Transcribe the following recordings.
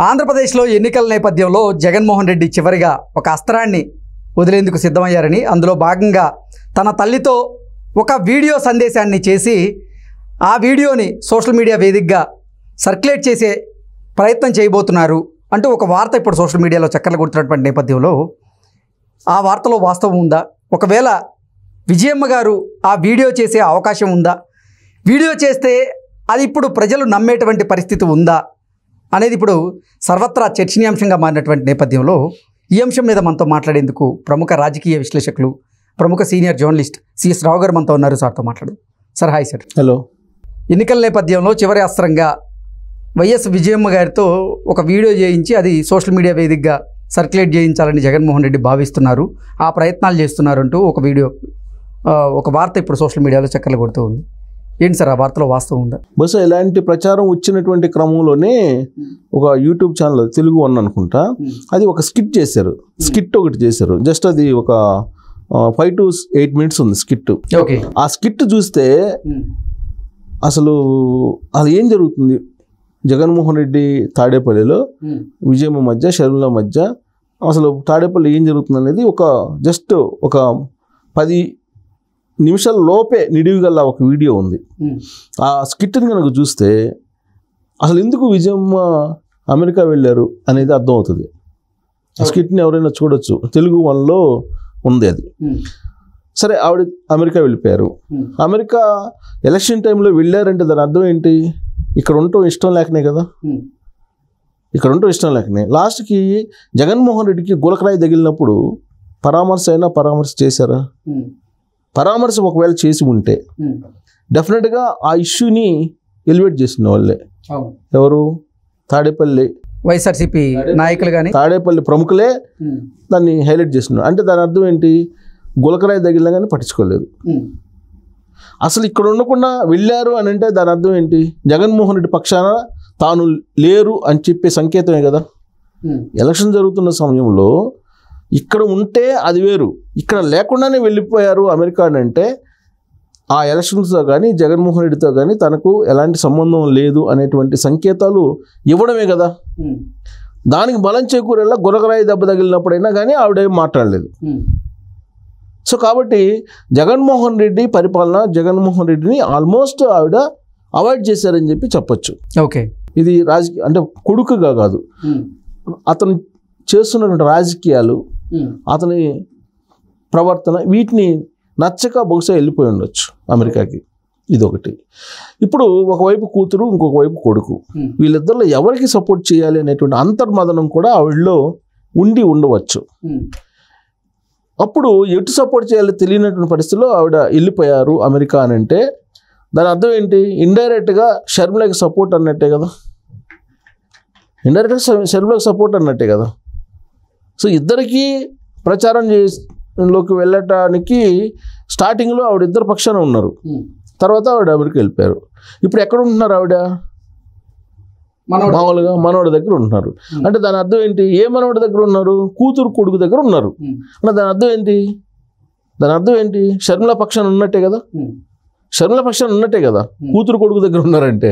ఆంధ్రప్రదేశ్లో ఎన్నికల నేపథ్యంలో జగన్మోహన్ రెడ్డి చివరిగా ఒక అస్త్రాన్ని వదిలేందుకు సిద్ధమయ్యారని, అందులో భాగంగా తన తల్లితో ఒక వీడియో సందేశాన్ని చేసి ఆ వీడియోని సోషల్ మీడియా వేదికగా సర్క్యులేట్ చేసే ప్రయత్నం చేయబోతున్నారు అంటూ ఒక వార్త ఇప్పుడు సోషల్ మీడియాలో చక్కర్లు కొడుతున్నటువంటి నేపథ్యంలో ఆ వార్తలో వాస్తవం ఉందా? ఒకవేళ విజయమ్మ గారు ఆ వీడియో చేసే అవకాశం ఉందా? వీడియో చేస్తే అది ఇప్పుడు ప్రజలు నమ్మేటువంటి పరిస్థితి ఉందా అనేది ఇప్పుడు సర్వత్రా చర్చనీయాంశంగా మారినటువంటి నేపథ్యంలో ఈ అంశం మీద మనతో మాట్లాడేందుకు ప్రముఖ రాజకీయ విశ్లేషకులు, ప్రముఖ సీనియర్ జర్నలిస్ట్ సిఎస్ రావు గారు మనతో ఉన్నారు. సార్తో మాట్లాడు. Sir, hi sir. హలో. ఎన్నికల నేపథ్యంలో చివరి అస్త్రంగా వైఎస్ విజయమ్మ గారితో ఒక వీడియో చేయించి అది సోషల్ మీడియా వేదికగా సర్క్యులేట్ చేయించాలని జగన్మోహన్ రెడ్డి భావిస్తున్నారు, ఆ ప్రయత్నాలు చేస్తున్నారు అంటూ ఒక వార్త ఇప్పుడు సోషల్ మీడియాలో చక్కర్లు కొడుతూ ఉంది. ఏంటి సార్, ఆ వార్తలో వాస్తవం ఉందా? బహుశా ఇలాంటి ప్రచారం వచ్చినటువంటి క్రమంలోనే ఒక యూట్యూబ్ ఛానల్ తెలుగు వన్ అనుకుంటా, అది ఒక స్కిట్ ఒకటి చేశారు. జస్ట్ అది ఒక 5 to 8 minutes ఉంది స్కిట్. ఓకే. ఆ స్కిట్ చూస్తే అసలు అది ఏం జరుగుతుంది, జగన్మోహన్ రెడ్డి తాడేపల్లిలో విజయమ్మ మధ్య, షర్మిల మధ్య అసలు తాడేపల్లి ఏం జరుగుతుంది అనేది జస్ట్ ఒక 10 నిమిషాల లోపే నిడివిగల ఒక వీడియో ఉంది. ఆ స్కిట్ని కనుక చూస్తే అసలు ఎందుకు విజయమ్మ అమెరికా వెళ్ళారు అనేది అర్థమవుతుంది. ఆ స్కిట్ని ఎవరైనా చూడొచ్చు, తెలుగు వన్లో ఉంది అది. సరే, ఆవిడ అమెరికా వెళ్ళిపోయారు. అమెరికా ఎలక్షన్ టైంలో వెళ్ళారంటే దాని అర్థం ఏంటి? ఇక్కడ ఉండటం ఇష్టం లేకనే కదా. లాస్ట్కి జగన్మోహన్ రెడ్డికి గులకరాయి తగిలినప్పుడు పరామర్శ చేశారా? పరామర్శ ఒకవేళ చేసి ఉంటే డెఫినెట్గా ఆ ఇష్యూని ఎలివేట్ చేసిన వాళ్ళే. ఎవరు? తాడేపల్లి వైఎస్ఆర్సీపీ నాయకులు కానీ తాడేపల్లి ప్రముఖులే దాన్ని హైలైట్ చేస్తున్నారు. అంటే దాని అర్థం ఏంటి? గులకరాయి తగిలినా కానీ పట్టించుకోలేదు. అసలు ఇక్కడ ఉండకుండా వెళ్ళారు అని అంటే దాని అర్థం ఏంటి? జగన్మోహన్ రెడ్డి పక్షాన తాను లేరు అని చెప్పే సంకేతమే కదా. ఎలక్షన్ జరుగుతున్న సమయంలో ఇక్కడ ఉంటే అది వేరు, ఇక్కడ లేకుండానే వెళ్ళిపోయారు అమెరికా అంటే ఆ ఎలక్షన్స్తో కానీ జగన్మోహన్ రెడ్డితో కానీ తనకు ఎలాంటి సంబంధం లేదు అనేటువంటి సంకేతాలు ఇవ్వడమే కదా. దానికి బలం చేకూరేలా గులకరాయి దెబ్బ తగిలినప్పుడైనా కానీ ఆవిడేం మాట్లాడలేదు. సో కాబట్టి జగన్మోహన్ రెడ్డి పరిపాలన, జగన్మోహన్ రెడ్డిని ఆల్మోస్ట్ ఆవిడ అవాయిడ్ చేశారని చెప్పి చెప్పొచ్చు. ఓకే. ఇది రాజకీయ అంటే కొడుకుగా కాదు, అతను చేస్తున్నటువంటి రాజకీయాలు, అతని ప్రవర్తన, వీటిని నచ్చక బహుశా వెళ్ళిపోయి ఉండొచ్చు అమెరికాకి. ఇదొకటి. ఇప్పుడు ఒకవైపు కూతురు, ఇంకొక వైపు కొడుకు, వీళ్ళిద్దరిలో ఎవరికి సపోర్ట్ చేయాలి అనేటువంటి అంతర్మదనం కూడా ఆవిడలో ఉండవచ్చు. అప్పుడు ఎటు సపోర్ట్ చేయాలో తెలియనటువంటి పరిస్థితుల్లో ఆవిడ వెళ్ళిపోయారు అమెరికా అని అంటే దాని అర్థం ఏంటి? ఇండైరెక్ట్గా షర్మిలకి సపోర్ట్ అన్నట్టే కదా. సో ఇద్దరికీ ప్రచారం లోకి వెళ్ళటానికి స్టార్టింగ్లో ఆవిడ ఇద్దరు పక్షాన ఉన్నారు, తర్వాత ఆవిడ అమెరికా వెళ్ళిపోయారు. ఇప్పుడు ఎక్కడ ఉంటున్నారు ఆవిడ? మామూలుగా మనవడి దగ్గర ఉంటున్నారు. అంటే దాని అర్థం ఏంటి? ఏ మనవడి దగ్గర ఉన్నారు? కూతురు కొడుకు దగ్గర ఉన్నారు. అంటే దాని అర్థం ఏంటి? షర్మిల పక్షాన ఉన్నట్టే కదా. కూతురు కొడుకు దగ్గర ఉన్నారంటే.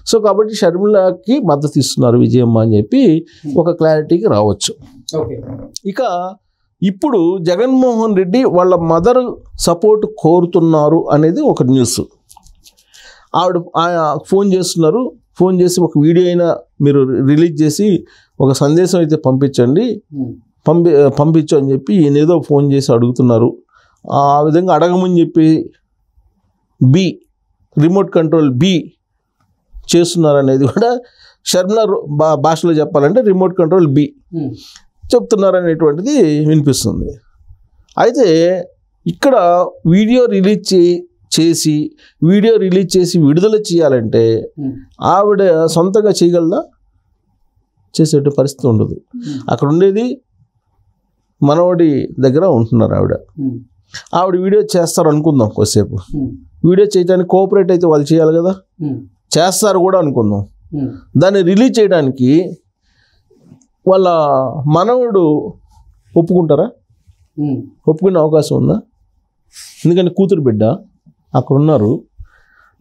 సో కాబట్టి షర్మిలకి మద్దతు ఇస్తున్నారు విజయమ్మ అని చెప్పి ఒక క్లారిటీకి రావచ్చు. ఇక ఇప్పుడు జగన్మోహన్ రెడ్డి వాళ్ళ మదర్ సపోర్ట్ కోరుతున్నారు అనేది ఒక న్యూస్. ఆవిడ ఫోన్ చేసి ఒక వీడియో అయినా మీరు రిలీజ్ చేసి ఒక సందేశం అయితే పంపించు అని చెప్పి ఈయనేదో ఫోన్ చేసి అడుగుతున్నారు. ఆ విధంగా అడగమని చెప్పి రిమోట్ కంట్రోల్ చేస్తున్నారు అనేది కూడా షర్మిల భాషలో చెప్పాలంటే రిమోట్ కంట్రోల్ చెప్తున్నారు అనేటువంటిది వినిపిస్తుంది. అయితే ఇక్కడ వీడియో రిలీజ్ చేసి విడుదల చేయాలంటే ఆవిడ సొంతంగా చేయగలదా? చేసే పరిస్థితి ఉండదు. అక్కడ ఉండేది మనవడి దగ్గర ఉంటున్నారు ఆవిడ వీడియో చేస్తారు అనుకుందాం. కొద్దిసేపు వీడియో చేయడానికి కోఆపరేట్ అయితే వాళ్ళు చేయాలి కదా, చేస్తారు కూడా అనుకుందాం. దాన్ని రిలీజ్ చేయడానికి వాళ్ళ మనవడు ఒప్పుకుంటారా? ఒప్పుకునే అవకాశం ఉందా? ఎందుకంటే కూతురు బిడ్డ అక్కడ ఉన్నారు.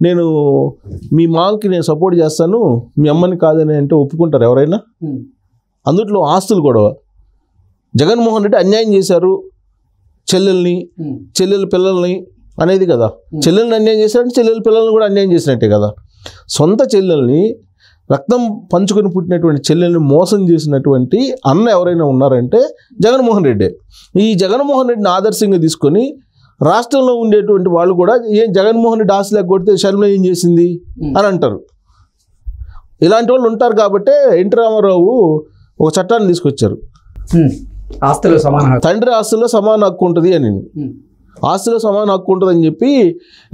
నేను మీ మామకి నేను సపోర్ట్ చేస్తాను, మీ అమ్మని కాదని అంటే ఒప్పుకుంటారు ఎవరైనా? అందుట్లో ఆస్తులు గొడవ. జగన్మోహన్ రెడ్డి అన్యాయం చేశారు చెల్లెల పిల్లల్ని అనేది కదా. చెల్లెల్ని అన్యాయం చేశారంటే చెల్లెల పిల్లల్ని కూడా అన్యాయం చేసినట్టే కదా. సొంత చెల్లెల్ని, రక్తం పంచుకొని పుట్టినటువంటి చెల్లెల్ని మోసం చేసినటువంటి అన్న ఎవరైనా ఉన్నారంటే జగన్మోహన్ రెడ్డి. ఈ జగన్మోహన్ రెడ్డిని ఆదర్శంగా తీసుకొని రాష్ట్రంలో ఉండేటువంటి వాళ్ళు కూడా జగన్మోహన్ రెడ్డి ఆశ లేకపోతే షర్మిల ఏం చేసింది అని అంటారు. ఇలాంటి వాళ్ళు ఉంటారు కాబట్టి ఎన్టీ రామారావు ఒక చట్టాన్ని తీసుకొచ్చారు, తండ్రి ఆస్తుల్లో సమాన హక్కు ఉంటుంది అని. ఆస్తిలో సమాన హక్కు ఉంటుందని చెప్పి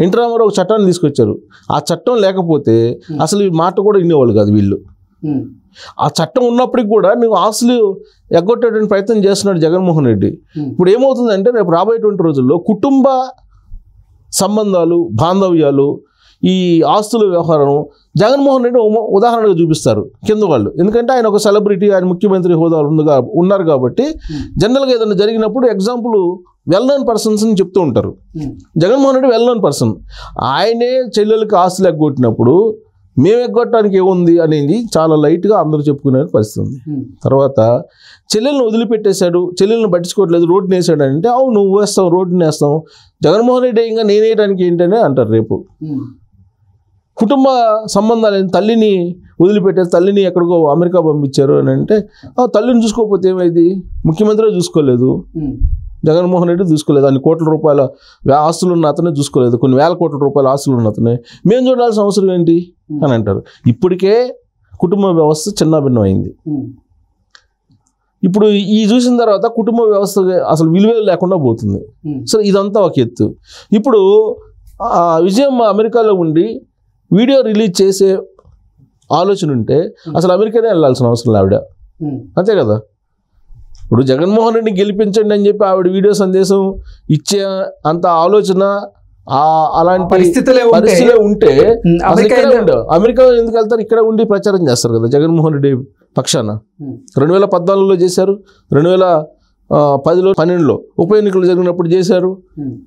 ఎన్టీ రామారావు చట్టాన్ని తీసుకొచ్చారు. ఆ చట్టం లేకపోతే అసలు ఈ మాట కూడా వినేవాళ్ళు కాదు వీళ్ళు. ఆ చట్టం ఉన్నప్పటికి కూడా నువ్వు ఆస్తులు ఎగ్గొట్టేటువంటి ప్రయత్నం చేస్తున్నాడు జగన్మోహన్ రెడ్డి. ఇప్పుడు ఏమవుతుందంటే రేపు రాబోయేటువంటి రోజుల్లో కుటుంబ సంబంధాలు, బాంధవ్యాలు, ఈ ఆస్తుల వ్యవహారం జగన్మోహన్ రెడ్డి ఉదాహరణగా చూపిస్తారు కింద వాళ్ళు. ఎందుకంటే ఆయన ఒక సెలబ్రిటీ, ఆయన ముఖ్యమంత్రి హోదా ఉన్నారు కాబట్టి జనరల్గా ఏదైనా జరిగినప్పుడు ఎగ్జాంపుల్ వెల్ నోన్ పర్సన్స్ అని చెప్తూ ఉంటారు. Jaganmohan Reddy well known person. ఆయనే చెల్లెలకి ఆస్తులు ఎగ్గొట్టినప్పుడు మేము ఎగ్గొట్టడానికి ఏముంది అనేది చాలా లైట్గా అందరూ చెప్పుకునే పరిస్థితి ఉంది. తర్వాత చెల్లెలను వదిలిపెట్టేశాడు, చెల్లెలను పట్టించుకోవట్లేదు, రోడ్డుని వేసాడు అంటే అవును నువ్వు వేస్తావు, రోడ్డుని వేస్తాం, జగన్మోహన్ రెడ్డి ఇంకా నేనేయడానికి ఏంటనే అంటారు రేపు. కుటుంబ సంబంధాలు, తల్లిని వదిలిపెట్టారు, తల్లిని ఎక్కడికో అమెరికా పంపించారు అని అంటే తల్లిని చూసుకోకపోతే ఏమైంది? ముఖ్యమంత్రి చూసుకోలేదు, జగన్మోహన్ రెడ్డి చూసుకోలేదు, అన్ని కోట్ల రూపాయల ఆస్తులు ఉన్న అతనే చూసుకోలేదు, కొన్ని వేల కోట్ల రూపాయల ఆస్తులు ఉన్న అతనే మేము చూడాల్సిన అవసరం ఏంటి అని అంటారు. ఇప్పటికే కుటుంబ వ్యవస్థ చిన్నాభిన్నం అయింది. ఇప్పుడు ఈ చూసిన తర్వాత కుటుంబ వ్యవస్థ అసలు విలువ లేకుండా పోతుంది. సో ఇదంతా ఒక ఎత్తు. ఇప్పుడు విజయమ్మ అమెరికాలో ఉండి వీడియో రిలీజ్ చేసే ఆలోచన ఉంటే అసలు అమెరికానే వెళ్ళాల్సిన అవసరం లేదు ఆవిడ, అంతే కదా. ఇప్పుడు జగన్మోహన్ రెడ్డిని గెలిపించండి అని చెప్పి ఆవిడ వీడియో సందేశం ఇచ్చే అంత ఆలోచన అలాంటి పరిస్థితులే ఉంటే అమెరికా ఎందుకు వెళ్తారు? ఇక్కడ ఉండి ప్రచారం చేస్తారు కదా జగన్మోహన్ రెడ్డి పక్షాన. 2014లో చేశారు, 2010లో 12లో ఉప ఎన్నికలు జరిగినప్పుడు చేశారు.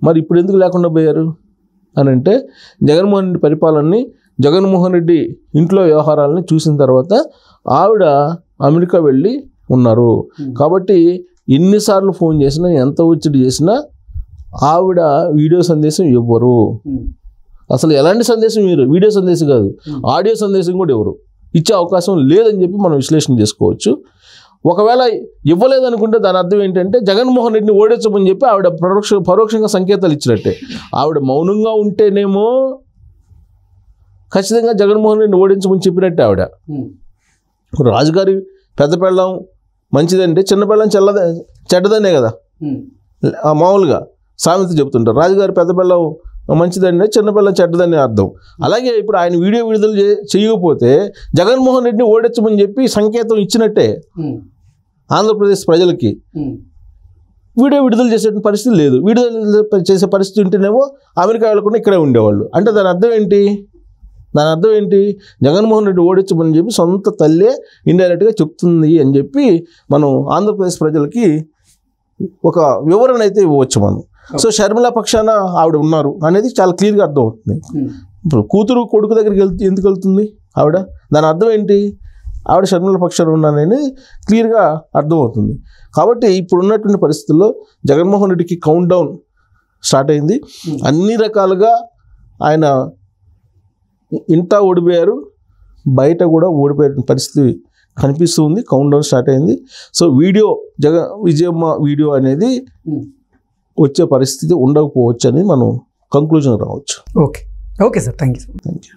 మరి ఇప్పుడు ఎందుకు లేకుండా పోయారు అని అంటే జగన్మోహన్ రెడ్డి పరిపాలనని, జగన్మోహన్ రెడ్డి ఇంట్లో వ్యవహారాలని చూసిన తర్వాత ఆవిడ అమెరికా వెళ్ళి ఉన్నారు. కాబట్టి ఎన్నిసార్లు ఫోన్ చేసినా, ఎంత ఒత్తిడి చేసినా ఆవిడ వీడియో సందేశం ఇవ్వరు. అసలు ఎలాంటి సందేశం మీరు వీడియో సందేశం కాదు, ఆడియో సందేశం కూడా ఎవరు ఇచ్చే అవకాశం లేదని చెప్పి మనం విశ్లేషణ చేసుకోవచ్చు. ఒకవేళ ఇవ్వలేదనుకుంటే దాని అర్థం ఏంటంటే జగన్మోహన్ రెడ్డిని ఓడించమని చెప్పి ఆవిడ పరోక్షంగా సంకేతాలు ఇచ్చినట్టే. ఆవిడ మౌనంగా ఉంటేనేమో ఖచ్చితంగా జగన్మోహన్ రెడ్డిని ఓడించమని చెప్పినట్టే ఆవిడ. రాజుగారి పెద్ద పెళ్ళం మంచిదంటే చిన్న పెళ్ళం చెడ్డదనే కదా మామూలుగా సామెత చెప్తుంటారు. రాజుగారి పెద్ద పెళ్ళం మంచిదంటే చిన్న పిల్లలు చెడ్డదని అర్థం. అలాగే ఇప్పుడు ఆయన వీడియో విడుదల చేయకపోతే జగన్మోహన్ రెడ్డిని ఓడించమని చెప్పి సంకేతం ఇచ్చినట్టే ఆంధ్రప్రదేశ్ ప్రజలకి. వీడియో విడుదల చేసే పరిస్థితి లేదు, విడుదల చేసే పరిస్థితి ఉంటేనేమో అమెరికా వెళ్ళకుండా ఇక్కడే ఉండేవాళ్ళు. అంటే దాని అర్థం ఏంటి? జగన్మోహన్ రెడ్డి ఓడించమని చెప్పి సొంత తల్లే ఇండైరెక్ట్గా చెప్తుంది అని చెప్పి మనం ఆంధ్రప్రదేశ్ ప్రజలకి ఒక వివరణ అయితే ఇవ్వచ్చు మనం. సో షర్మిల పక్షాన ఆవిడ ఉన్నారు అనేది చాలా క్లియర్గా అర్థమవుతుంది. ఇప్పుడు కూతురు కొడుకు దగ్గరికి ఎందుకు వెళ్తుంది ఆవిడ? దాని అర్థం ఏంటి? ఆవిడ షర్మిల పక్షాన ఉన్నానని క్లియర్గా అర్థమవుతుంది. కాబట్టి ఇప్పుడు ఉన్నటువంటి పరిస్థితుల్లో జగన్మోహన్ రెడ్డికి కౌంట్ డౌన్ స్టార్ట్ అయింది. అన్ని రకాలుగా ఆయన ఇంట ఓడిపోయారు, బయట కూడా ఓడిపోయే పరిస్థితి కనిపిస్తుంది. కౌంట్ డౌన్ స్టార్ట్ అయింది. సో విజయమ్మ వీడియో అనేది వచ్చే పరిస్థితి ఉండకపోవచ్చు అని మనం కంక్లూజన్ రావచ్చు. Okay sir, thank you.